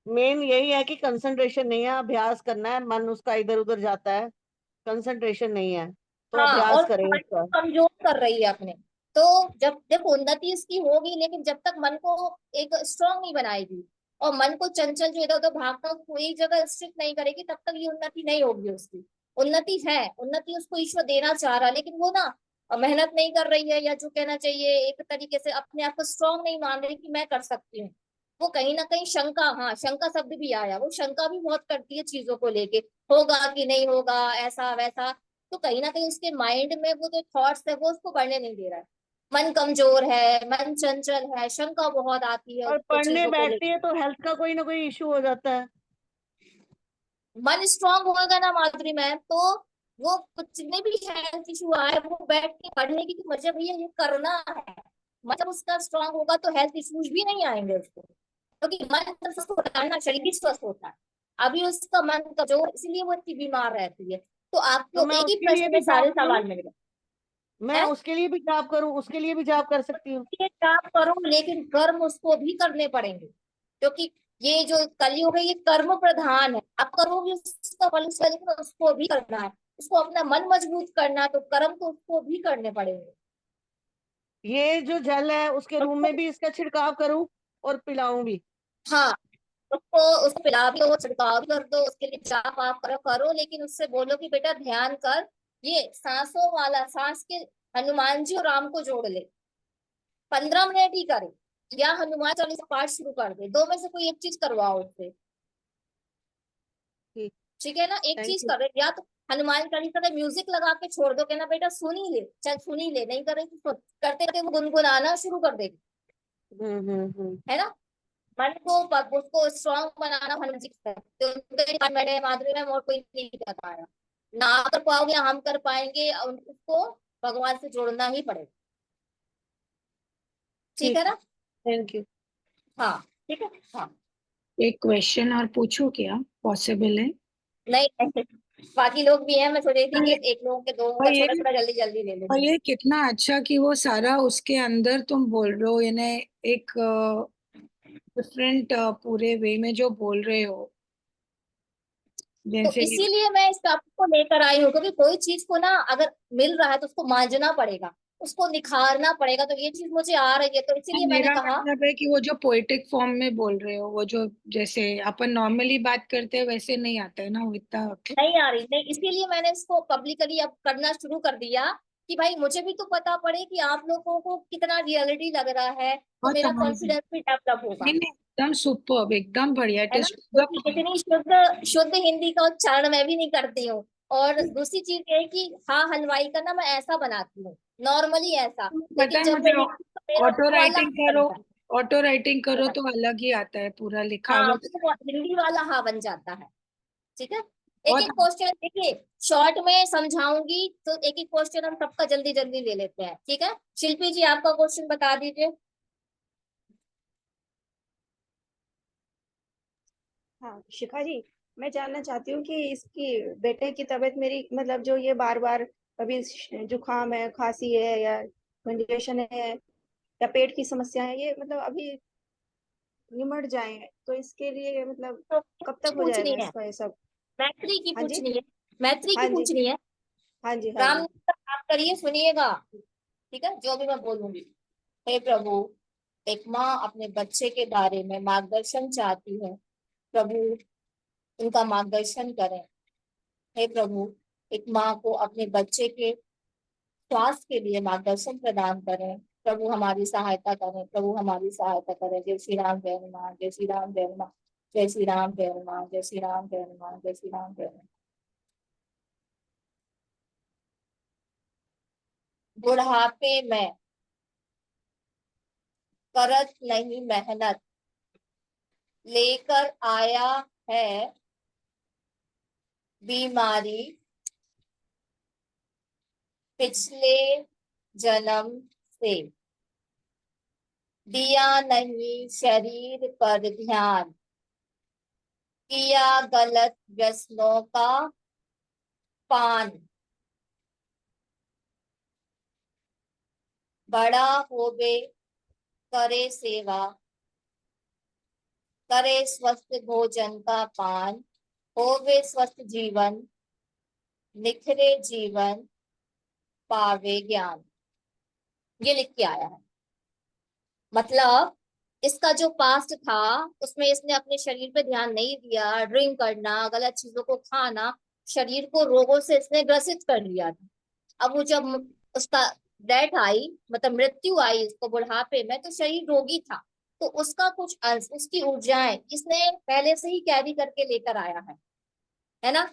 मेन यही है कि कंसंट्रेशन नहीं है, अभ्यास करना है, मन उसका इधर उधर जाता है, कंसंट्रेशन नहीं है, तो हाँ, अभ्यास और करे मन को उसका। कमजोर कर रही है अपने। तो जब जब उन्नति इसकी होगी, लेकिन जब तक मन को एक स्ट्रांग नहीं बनाएगी और मन को चंचल जो इधर उधर भागता है उसको एक जगह स्थित नहीं करेगी, तब तक ये उन्नति नहीं होगी उसकी। उन्नति है, उन्नति उसको ईश्वर देना चाह रहा है, लेकिन वो ना मेहनत नहीं कर रही है, या जो कहना चाहिए एक तरीके से अपने आप को स्ट्रांग नहीं मान रही कि मैं कर सकती हूँ। वो कहीं ना कहीं शंका, हाँ शंका शब्द भी आया, वो शंका भी बहुत करती है चीजों को लेके, होगा कि नहीं होगा, ऐसा वैसा। तो कहीं ना कहीं उसके माइंड में वो जो थॉट्स है वो उसको बढ़ने नहीं दे रहा है। मन कमजोर है, मन चंचल है, शंका बहुत आती है और उसको पढ़ने चीजों को बैठती लेकर। है तो हेल्थ का कोई ना कोई इशू हो जाता है। मन स्ट्रांग होगा ना माधुरी मैम, तो वो जितने भी हेल्थ इशू आए वो बैठ के पढ़ने की, कि मुझे भैया ये करना है, मतलब उसका स्ट्रांग होगा तो हेल्थ इश्यूज भी नहीं आएंगे उसको, क्योंकि मन जब स्वस्थ होता है ना, शरीर भी स्वस्थ होता है। अभी उसका मन कमजोर, इसलिए वो इतनी बीमार रहती है। तो तो आपको मैं एक ही उसके लिए प्रश्न भी में जॉब सारे करूं, सवाल मिल गए मैं हैं। उसके लिए भी जॉब करूं, उसके लिए भी जॉब कर सकती हूँ। ये काम करो, लेकिन कर्म उसको भी करने पड़ेंगे, क्योंकि ये जो कलयुग है ये कर्म प्रधान है। आप करोगे उसका फल उसका, लेकिन उसको भी करना है, उसको अपना मन मजबूत करना है, तो कर्म तो उसको भी करने पड़ेंगे। ये जो जल है उसके रूम उसको, में भी इसका छिड़काव करूं और पिलाऊं भी। हाँ, उसको पिला भी दो, छिड़काव भी कर दो, उसके लिए जाप आप करो करो, लेकिन उससे बोलो कि बेटा ध्यान कर, ये सांसों वाला सांस के, हनुमान जी और राम को जोड़ ले, 15 मिनट ही करे, या हनुमान चालीसा पाठ शुरू कर दे, दो में से कोई एक चीज करवाओ उससे। ठीक। ठीक है ना, एक थैंक चीज यू। कर रहे, या तो हनुमान चालीसा का म्यूजिक लगा के छोड़ दो, कहना बेटा सुन ही ले, चल सुन ही ले, नहीं कर रही तो करते करते वो गुनगुनाना शुरू कर देगी। हम्म। है ना, मन को उसको स्ट्रांग बनाना हनुमान जी का है। तो उनके मैंने माधुरी में और कोई नहीं कर पाया, ना आप कर पाओगे ना हम कर पाएंगे, उसको भगवान से जोड़ना ही पड़ेगा। ठीक ठीक है है। ना। Thank you. हाँ, ठीक है। हाँ, एक क्वेश्चन और पूछूं क्या, पॉसिबल है? नहीं बाकी लोग भी हैं, मैं सोच रही थी और कि ये एक लोगों के दो और का ये थोड़ा थोड़ा जल्दी जल्दी ले और लूंगी। ये कितना अच्छा कि वो सारा उसके अंदर तुम बोल रहे हो, यानी एक डिफरेंट पूरे वे में जो बोल रहे हो, तो जैसे इसीलिए मैं इस टॉपिक को लेकर आई हूँ, क्योंकि कोई चीज को ना अगर मिल रहा है तो उसको मांझना पड़ेगा, उसको निखारना पड़ेगा। तो ये चीज मुझे आ रही है, तो इसीलिए मैंने मेरा कहा। मतलब है कि वो जो पोएटिक फॉर्म में बोल रहे हो, वो जो जैसे अपन नॉर्मली बात करते हैं वैसे नहीं आता है ना वो इतना। नहीं आ रही, नहीं, इसीलिए मैंने इसको पब्लिकली अब करना शुरू कर दिया कि भाई मुझे भी तो पता पड़े कि आप लोगों को कितना रियलिटी लग रहा है, तो बहुत मेरा अमेजिंग। कॉन्फिडेंस भी डेवलप होगा। नहीं नहीं, एकदम सुपर, एकदम बढ़िया है ना, टेस्ट द क्योंकि इतनी शुद्ध शुद्ध हिंदी का उच्चारण मैं भी नहीं करती हूँ। और दूसरी चीज ये है कि हाँ, हलवाई का ना मैं ऐसा बनाती हूँ, नॉर्मली ऐसा, पता लेकिन है जब मुझे। मैं लिखती हूँ तो मेरा ऑटो वो अलग राइटिंग करो, बनता ऑटो राइटिंग करो है। तो अलग ही आता है, पूरा लिखा हाँ, हुआ। वो हिंदी वाला हाँ बन जाता है। ठीक है, एक बहुत एक क्वेश्चन देखिए, शॉर्ट में समझाऊंगी तो एक एक क्वेश्चन हम सबका जल्दी जल्दी ले लेते हैं। ठीक है, शिल्पी जी आपका क्वेश्चन बता दीजिए। हाँ शिखा जी, मैं जानना चाहती हूँ कि इसकी बेटे की तबीयत मेरी, मतलब जो ये बार बार कभी जुकाम है, खांसी है, या कंजेशन है, या पेट की समस्या है, ये मतलब अभी निमट जाए, तो इसके लिए मतलब तो कब कुछ तक हो पूछनी जाएगा है, इसका ये सब? मैत्री की हाँ जी। पूछनी है, मैत्री की हाँ जी। पूछनी है। हाँ जी। हाँ राम जी। नाम का आप करिए, सुनिएगा। ठीक है, जो भी मैं बोलूंगी। हे प्रभु, एक माँ अपने बच्चे के बारे में मार्गदर्शन चाहती है, प्रभु उनका मार्गदर्शन करें। हे प्रभु, एक माँ को अपने बच्चे के स्वास्थ्य के लिए मार्गदर्शन प्रदान करें। प्रभु हमारी सहायता करें, प्रभु हमारी सहायता करें। जय श्री राम, जय हनुमान, जय श्री राम, जय हनुमान, जय श्री राम, जय हनुमान, जय श्री राम, जय हनुमान, जय श्री राम, जय हनुमान। बुढ़ापे में करत नहीं मेहनत, लेकर आया है बीमारी पिछले जन्म से, दिया नहीं शरीर पर ध्यान, किया गलत व्यसनों का पान, बड़ा होवे करे सेवा, करे स्वस्थ भोजन का पान, होवे स्वस्थ जीवन, निखरे जीवन, पावे ज्ञान। ये लिख के आया है। मतलब इसका जो पास्ट था उसमें इसने अपने शरीर पे ध्यान नहीं दिया, ड्रिंक करना, गलत चीजों को खाना, शरीर को रोगों से इसने ग्रसित कर लिया था। अब वो जब उसका डेथ आई, मतलब मृत्यु आई इसको बुढ़ापे में, तो शरीर रोगी था। तो उसका कुछ अंश, उसकी ऊर्जाएं इसने पहले से ही कैरी करके लेकर आया है ना।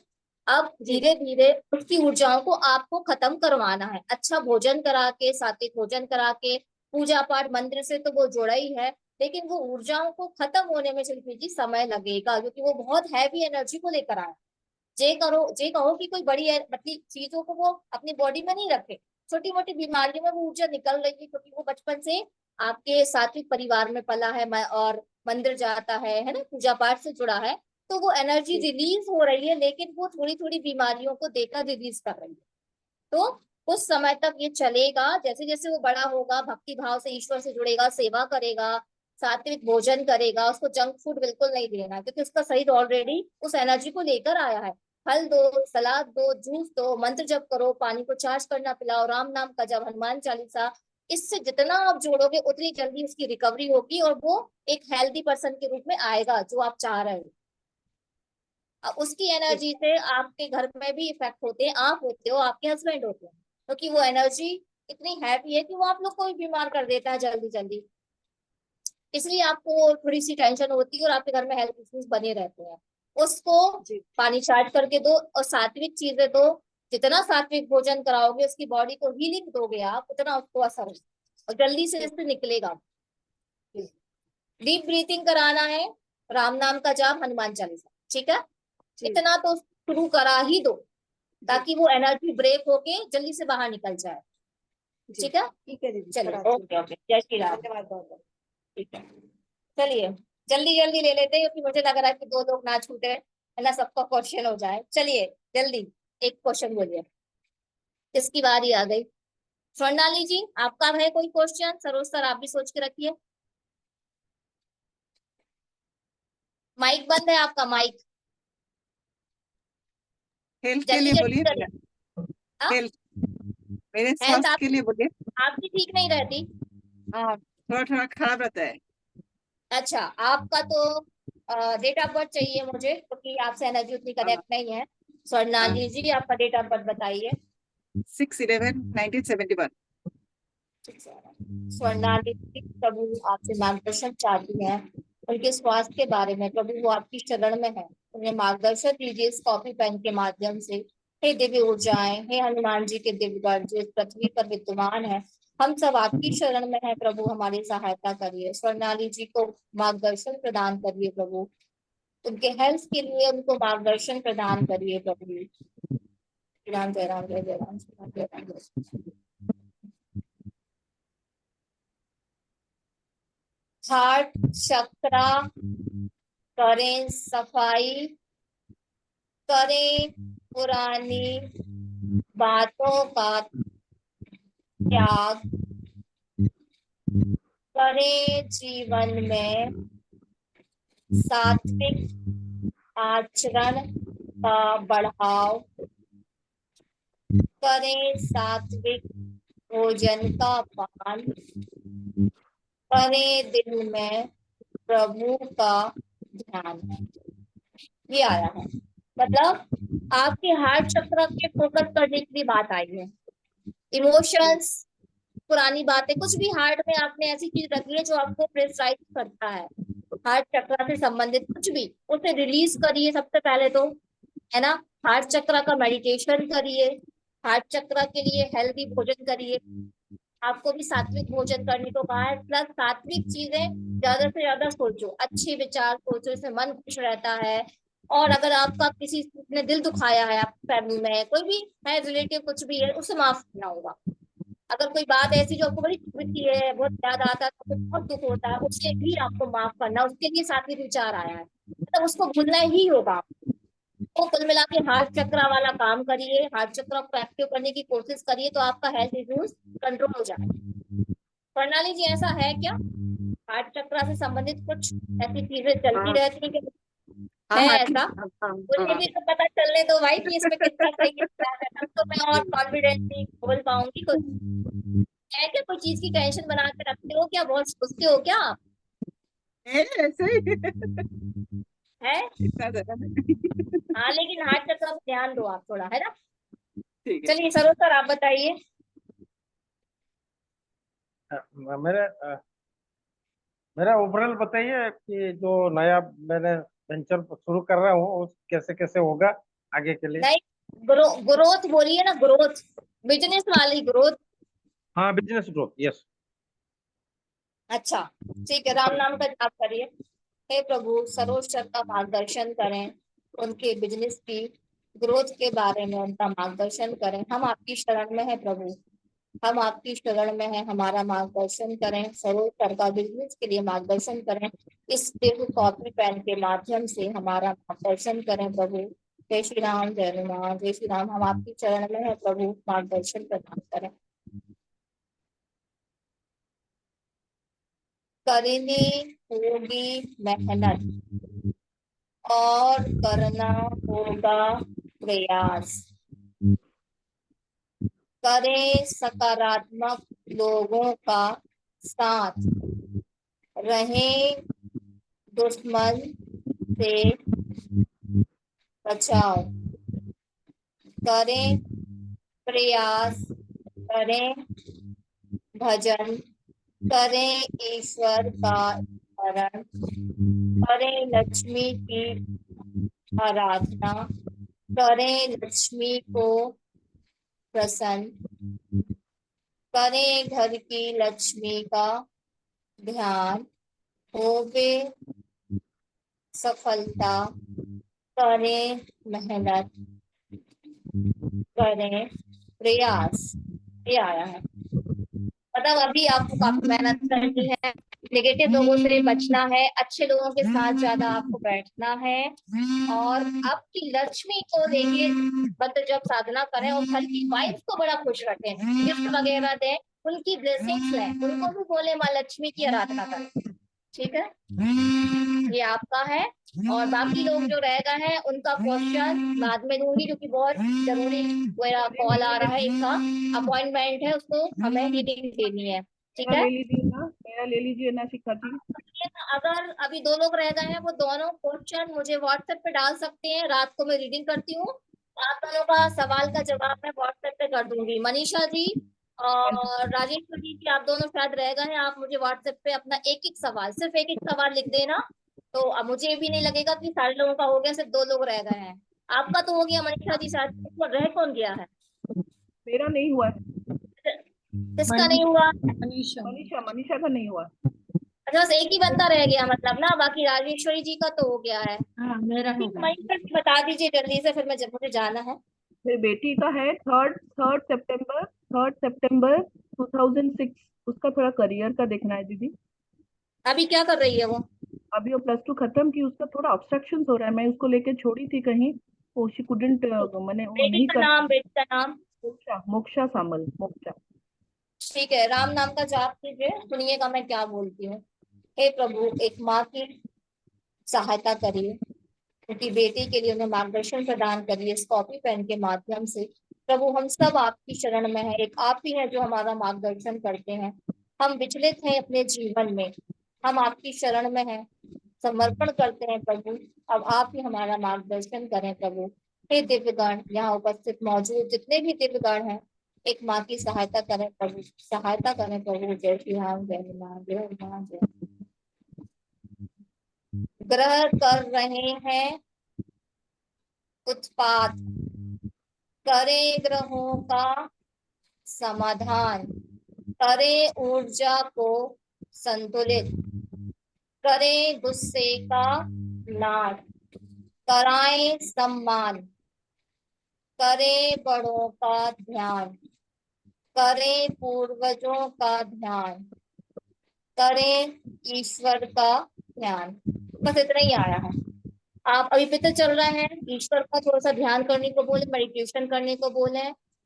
अब जी। धीरे धीरे उसकी ऊर्जाओं को आपको खत्म करवाना है, अच्छा भोजन करा के, सात्विक भोजन करा के, पूजा पाठ मंत्र से तो वो जुड़ा ही है, लेकिन वो ऊर्जाओं को खत्म होने में शिल्पी जी समय लगेगा, क्योंकि वो बहुत हैवी एनर्जी को लेकर आया। जे कहो कि कोई बड़ी मतलब चीजों को वो अपनी बॉडी में नहीं रखे, छोटी मोटी बीमारियों में वो ऊर्जा निकल रही है, क्योंकि वो बचपन से आपके सात्विक परिवार में पला है, और मंदिर जाता है ना, पूजा पाठ से जुड़ा है। तो वो एनर्जी जी। रिलीज हो रही है, लेकिन वो थोड़ी थोड़ी बीमारियों को देकर रिलीज कर रही है। तो कुछ समय तक ये चलेगा, जैसे जैसे वो बड़ा होगा, भक्ति भाव से ईश्वर से जुड़ेगा, सेवा करेगा, सात्विक भोजन करेगा, उसको जंक फूड बिल्कुल नहीं देना, क्योंकि उसका शरीर ऑलरेडी उस एनर्जी को लेकर आया है। फल दो, सलाद दो, जूस दो, मंत्र जप करो, पानी को चार्ज करना पिलाओ, राम नाम का जप, हनुमान चालीसा, इससे जितना आप जोड़ोगे उतनी जल्दी उसकी रिकवरी होगी, और वो एक हेल्दी पर्सन के रूप में आएगा जो आप चाह रहे हो। उसकी जी। एनर्जी से आपके घर में भी इफेक्ट होते हैं, आप होते हो, आपके हस्बैंड होते हैं, क्योंकि वो एनर्जी इतनी हैवी है कि वो आप लोग को भी बीमार कर देता है जल्दी जल्दी। इसलिए आपको थोड़ी सी टेंशन होती है और आपके घर में हेल्थ इश्यूज बने रहते हैं। उसको जी। पानी चार्ज करके दो, और सात्विक चीजें दो। जितना सात्विक भोजन कराओगे, उसकी बॉडी को हीलिंग दोगे आप, उतना उसको असर होगा और जल्दी से जी। इससे निकलेगा। जी। डीप ब्रीथिंग कराना है, राम नाम का जाप, हनुमान चालीसा, ठीक है, जी। इतना तो शुरू करा ही दो, जी। ताकि वो एनर्जी ब्रेक होके जल्दी से बाहर निकल जाए। जी ठीक है, ठीक है दीदी, चलिए, कराती हूँ। ओके ओके, जय श्री राम। धन्यवाद बहुत बहुत। ठीक है, चलिए, जल्दी जल्दी ले लेते हैं, क्योंकि मुझे लग रहा है कि दो लोग ना छूटे, है ना, सबका क्वेश्चन हो जाए। चलिए जल्दी एक क्वेश्चन बोलिए, किसकी बारी आ गई? स्वर्णाली जी आपका है कोई क्वेश्चन? सरोज सर आप भी सोच के रखिए। माइक बंद है आपका, माइक हेल्थ के जल्दी लिए जल्दी बोलिए। करिए। हाँ? हेल्थ, मेरे हेल्थ स्वास्थ्य के लिए आपकी बोलिए। आपकी ठीक नहीं रहती? हाँ, थोड़ा थोड़ा खराब रहता है। अच्छा, आपका तो डेट ऑफ बर्थ चाहिए मुझे, क्योंकि आपसे एनर्जी उतनी कनेक्ट नहीं है। स्वर्णाली जी आपका डेट ऑफ बर्थ बताइए। 6/11/1971। स्वर्णाली जी, प्रभु आपसे मार्गदर्शन चाहती हैं उनके स्वास्थ्य के बारे में। प्रभु वो आपकी शरण में है, उन्हें मार्गदर्शन दीजिए इस कॉपी पेन के माध्यम से। हे दिव्य ऊर्जाएं, हे हनुमान जी के दिव्य गढ़ जो इस पृथ्वी पर विद्यमान है, हम सब आपकी शरण में है प्रभु, हमारी सहायता करिए। स्वर्णाली जी को मार्गदर्शन प्रदान करिए प्रभु, उनके हेल्थ के लिए उनको मार्गदर्शन प्रदान करिए प्रभु। जय राम जय राम जय जय राम जय राम जय राम जय। हार्ट चक्रा करें सफाई, करें पुरानी बातों का त्याग, करें जीवन में सात्विक आचरण का बढ़ाव, करें सात्विक भोजन का पान, करें दिन में प्रभु का ध्यान। ये आया है, मतलब आपके हार्ट चक्र के फोकस करने की भी बात आई है। इमोशंस, पुरानी बातें, कुछ भी हार्ट में आपने ऐसी चीज रखी है जो आपको प्रेशराइज करता है, हार्ट चक्र से संबंधित कुछ भी, उसे रिलीज करिए सबसे पहले तो, है ना। हार्ट चक्र का मेडिटेशन करिए, हार्ट चक्र के लिए हेल्दी भोजन करिए। आपको भी सात्विक भोजन करने को कहा है, प्लस सात्विक चीजें ज्यादा से ज्यादा सोचो, अच्छे विचार सोचो, इससे मन खुश रहता है। और अगर आपका किसी ने दिल दुखाया है, आपकी फैमिली में कोई भी है, रिलेटिव कुछ भी है, उसे माफ करना होगा। अगर कोई बात ऐसी जो आपको बड़ी चुभती है, बहुत याद आता है, तो बहुत दुख होता है, उसे भी आपको माफ करना, उसके लिए सात्विक विचार आया है, मतलब उसको भूलना ही होगा। तो कुल मिला के हार्ट चक्र वाला काम करिए, हार्ट चक्र को एक्टिव करने की कोशिश करिए, तो आपका हेल्थ इश्यूज कंट्रोल हो जाए। प्रणाली जी ऐसा है क्या, हार्ट चक्र से संबंधित कुछ ऐसी चीजें चलती हाँ रहती है कि हाँ है हाँ ऐसा? हाँ हाँ मुझे हाँ। भी तो पता चलने दो भाई कि इसमें कितना सही है क्या है, तब तो मैं और कॉन्फिडेंटली बोल पाऊंगी। कुछ है क्या, कोई चीज की टेंशन बना के रखते हो क्या, बहुत सोचते हो क्या आप? ऐसे ही। है? इतना ज्यादा नहीं। हाँ, लेकिन हार्ट चक्र पर ध्यान दो आप थोड़ा, है ना। ठीक है। चलिए सरोज सर आप बताइए। मेरे मेरा ओवरऑल बताइए कि जो नया मैंने वेंचर शुरू कर रहा हूँ उस कैसे कैसे होगा आगे के लिए। नहीं, ग्रोथ बोलिए ना, ग्रोथ, बिजनेस वाली ग्रोथ। हाँ, बिजनेस ग्रोथ, यस। अच्छा ठीक है, राम नाम का जाप करिए। हे प्रभु, सरोज सर का मार्गदर्शन करें, उनके बिजनेस की ग्रोथ के बारे में उनका मार्गदर्शन करें। हम आपकी शरण में है प्रभु, हम आपकी शरण में है, हमारा मार्गदर्शन करें, सरोज सर का बिजनेस के लिए मार्गदर्शन करें, इस दिव्य कॉपी पेन के माध्यम से हमारा मार्गदर्शन करें प्रभु। जय श्री राम जय हनुमान, जय श्री राम। हम आपकी चरण में है प्रभु, मार्गदर्शन प्रदान करें। करनी होगी मेहनत और करना होगा प्रयास, करें सकारात्मक लोगों का साथ, रहें दुश्मन से बचाव, करें प्रयास, करें भजन, करें ईश्वर का स्मरण, करें लक्ष्मी की आराधना, करें लक्ष्मी को प्रसन्न, करें घर की लक्ष्मी का ध्यान, होवे सफलता, करें मेहनत, करें प्रयास। ये आया है, मतलब अभी आपको काफी मेहनत करनी है, नेगेटिव लोगों से बचना है, अच्छे लोगों के साथ ज्यादा आपको बैठना है, और आपकी लक्ष्मी को देखिए, मतलब जब साधना करें और घर की वाइफ को बड़ा खुश रखें, गिफ्ट वगैरह दें, उनकी ब्लेसिंग्स लें, उनको भी बोले माँ लक्ष्मी की आराधना करें। ठीक है, ये आपका है। और बाकी लोग जो रह गए हैं उनका क्वेश्चन बाद में दूंगी, क्योंकि बहुत जरूरी मेरा कॉल आ रहा है, इसका अपॉइंटमेंट है, उसको हमें रीडिंग देनी है। ठीक मेरा है, ले लीजिए ना, मेरा ले लीजिए ना शिखा जी। अगर अभी 2 लोग रह गए हैं, वो दोनों क्वेश्चन मुझे व्हाट्सएप पे डाल सकते हैं, रात को मैं रीडिंग करती हूँ, आप दोनों का सवाल का जवाब मैं व्हाट्सएप पे कर दूंगी। मनीषा जी और राजेश्वर जी की आप दोनों शायद रह गए हैं, आप मुझे व्हाट्सएप पे अपना एक एक सवाल, सिर्फ एक एक सवाल लिख देना, तो अब मुझे भी नहीं लगेगा कि सारे लोगों का हो गया, सिर्फ 2 लोग रह गए हैं। आपका तो हो गया मनीषा जी, शायद इसमें रह कौन गया है? मेरा नहीं हुआ है, किसका नहीं हुआ? मनीषा मनीषा मनीषा का नहीं हुआ। अच्छा, बस एक ही बंदा रह गया मतलब ना, बाकी राजेश्वरी जी का तो हो गया है। हाँ मेरा हो ठीक, गया। मनीषा जी बता दीजिए जल्दी से, फिर मुझे जाना है। मेरी बेटी का है थर्ड सितंबर 2006। उसका थोड़ा करियर का देखना है दीदी। अभी क्या कर रही है वो? अभी वो +2 खत्म की, उसका थोड़ा ऑब्स्ट्रक्शन हो रहा है। मैं उसको लेके छोड़ी थी कहीं, वो शी कुडंट, मैंने वो बेटी नहीं का कर नाम, पाई। बेटी का नाम? मोक्षा मोक्षा सामल, मोक्षा। ठीक है, राम नाम का जाप कीजिए, सुनिएगा मैं क्या बोलती हूँ। हे प्रभु, एक माँ की सहायता करिए, उनकी बेटी के लिए उन्हें मार्गदर्शन प्रदान करिए इस कॉपी पेन के माध्यम से। प्रभु, हम सब आपकी शरण में हैं, एक आप ही हैं जो हमारा मार्गदर्शन करते हैं। हम विचलित हैं अपने जीवन में, हम आपकी शरण में हैं, समर्पण करते हैं प्रभु। अब आप ही हमारा मार्गदर्शन करें प्रभु। हे दिव्यगण, यहाँ उपस्थित मौजूद जितने भी दिव्यगण हैं, एक माँ की सहायता करें प्रभु, सहायता करें प्रभु। जय श्री राम, जय हनुमान, जय हनुमान, जय। ग्रह कर रहे हैं उत्पात, करें ग्रहों का समाधान, करें ऊर्जा को संतुलित, करें गुस्से का नाश, कराएं सम्मान, करें बड़ों का ध्यान, करें पूर्वजों का ध्यान, करें ईश्वर का ध्यान। बस इतना ही आया है। आप अभी पितर चल रहे हैं, ईश्वर का थोड़ा सा ध्यान करने को बोले, मेडिटेशन करने को बोले,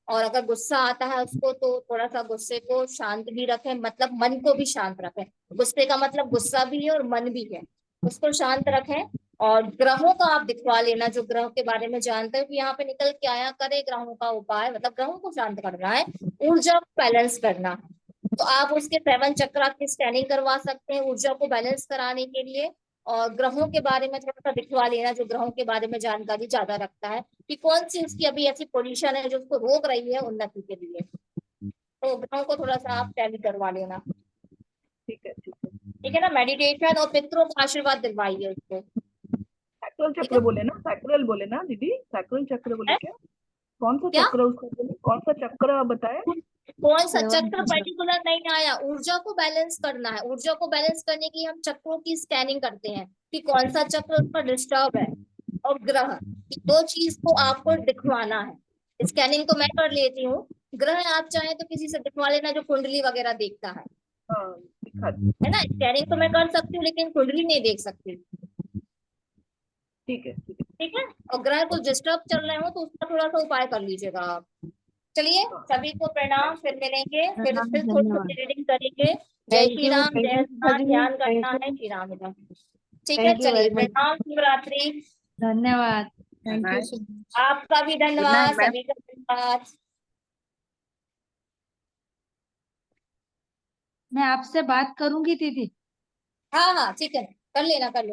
और अगर गुस्सा आता है उसको तो थोड़ा सा गुस्से को शांत भी रखें, मतलब मन को भी शांत रखें। गुस्से का मतलब गुस्सा भी है और मन भी है, उसको शांत रखें। और ग्रहों का आप दिखवा लेना, जो ग्रह के बारे में जानते हो कि यहाँ पे निकल के आया, करे ग्रहों का उपाय, मतलब ग्रहों को शांत करना है, ऊर्जा को बैलेंस करना है। तो आप उसके 7 चक्रा की स्कैनिंग करवा सकते हैं ऊर्जा को बैलेंस कराने के लिए। और ग्रहों के बारे में थोड़ा सा दिखवा लेना, जो ग्रहों के बारे में जानकारी ज्यादा रखता है कि कौन सी उसकी अभी ऐसी पोजीशन है जो उसको रोक रही है उन्नति के लिए, तो ग्रहों को थोड़ा सा आप टैली करवा लेना। ठीक है, ठीक है। ठीक है ना, मेडिटेशन और पितरों का आशीर्वाद दिलवाइए उसको। सैक्रल ठीक चक्र है, बोले ना, सैक्रल बोले ना दीदी, सैक्रल चक्र बोले क्या? कौन सा क्या चक्र उसका बोले, कौन सा चक्र आप बताए? कौन सा सेवन चक्र पर्टिकुलर नहीं आया, ऊर्जा को बैलेंस करना है। ऊर्जा को बैलेंस करने की हम चक्रों की स्कैनिंग करते हैं कि कौन सा चक्र उस पर डिस्टर्ब है, और ग्रह, 2 चीज को आपको दिखवाना है। स्कैनिंग तो मैं कर लेती हूँ, ग्रह आप चाहें तो किसी से दिखवा लेना जो कुंडली वगैरह देखता है हाँ, दिखा दी। है ना। स्कैनिंग तो मैं कर सकती हूँ लेकिन कुंडली नहीं देख सकती। ठीक है, ठीक है। ठीक है, और ग्रह कुछ डिस्टर्ब चल रहे हो तो उसका थोड़ा सा उपाय कर लीजिएगा आप। चलिए, सभी को प्रणाम, फिर मिलेंगे, फिर प्रणाम, थोड़ी धन्यवाद। थोड़ी रीडिंग करेंगे। जय thank Shri you, Ram, thank जय यू शिखा हनुमान, जी, ध्यान थैंक करना है, यू, श्री राम राम। ठीक है, थैंक यू चलिए, वेरी मच। प्रणाम, शिवरात्रि। धन्यवाद। Thank you Bye. So much. आपका भी Good night, धन्यवाद, ma'am. सभी का धन्यवाद। मैं आपसे बात करूंगी दीदी। हाँ हाँ, ठीक है, कर लेना, कर लेना।